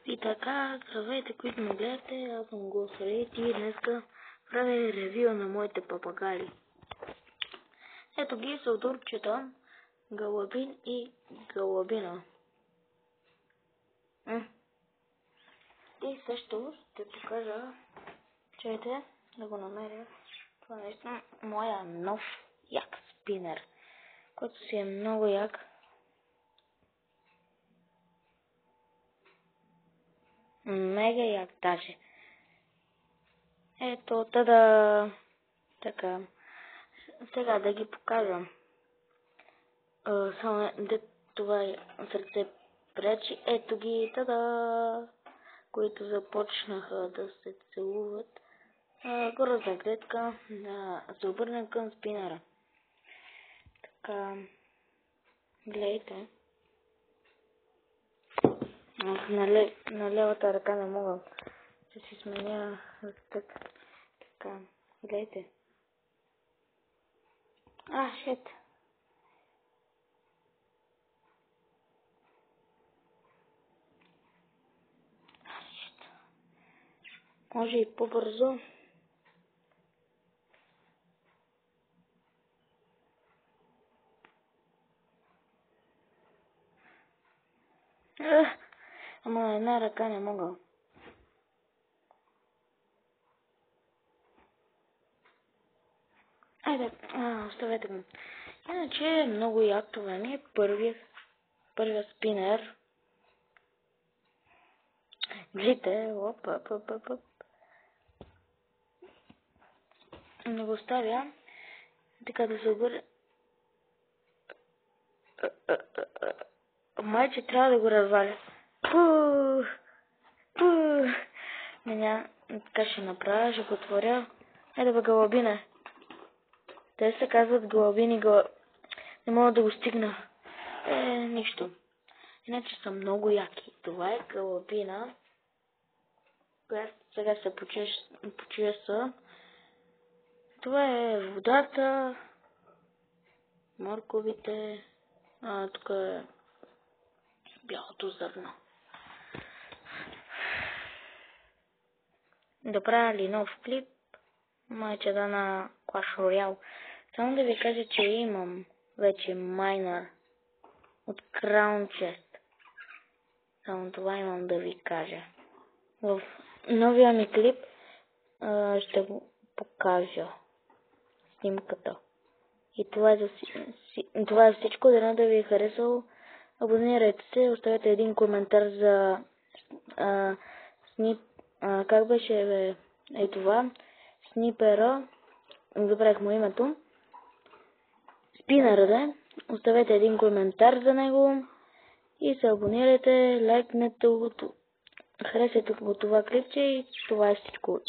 И така, здравейте, които ме гледате, аз съм Гласарит и днеска правя ревю на моите папагали. Ето ги са турчета, Галабин и Галабина. И също ще покажа, чайте да го намеря. Това наистина моя нов як спинер, който си е много як. Мега як даже. Ето, тада. Така. Сега да ги покажам. Само това сърце пречи. Ето ги, тада. Които започнаха да се целуват. Грозна клетка да се обърнем към спинера. Така. Гледайте. На левата ръка не мога. Ще си сменя така. Гледайте. Шит. Може и по-бързо. Ама една ръка не мога. Айде, оставете го. Иначе е много як, това ми е първият спинер. Глите, оп. Не го ставя. Така да се обърне. Майче трябва да го разваля. Така ще направя, ще го отворя. Айде бе, Галабина. Те се казват Галабини, не мога да го стигна. Нищо. Иначе са много яки. Това е Галабина, която сега се почеса. Това е водата, морковите, тук е бялото зърно. Да правя ли нов клип? Майче да на Clash Royale. Само да ви кажа, че имам вече майнер от Crown Chest. Само това имам да ви кажа. В новия ми клип ще го покажа снимката. И това е всичко. Дано да ви е харесало. Абонирайте се, оставете един коментар за как беше това. Снипера. Забравих му името. Спинера, да. Оставете един коментар за него. И се абонирайте, лайкнете го. Харесайте го това клипче и това е всичко.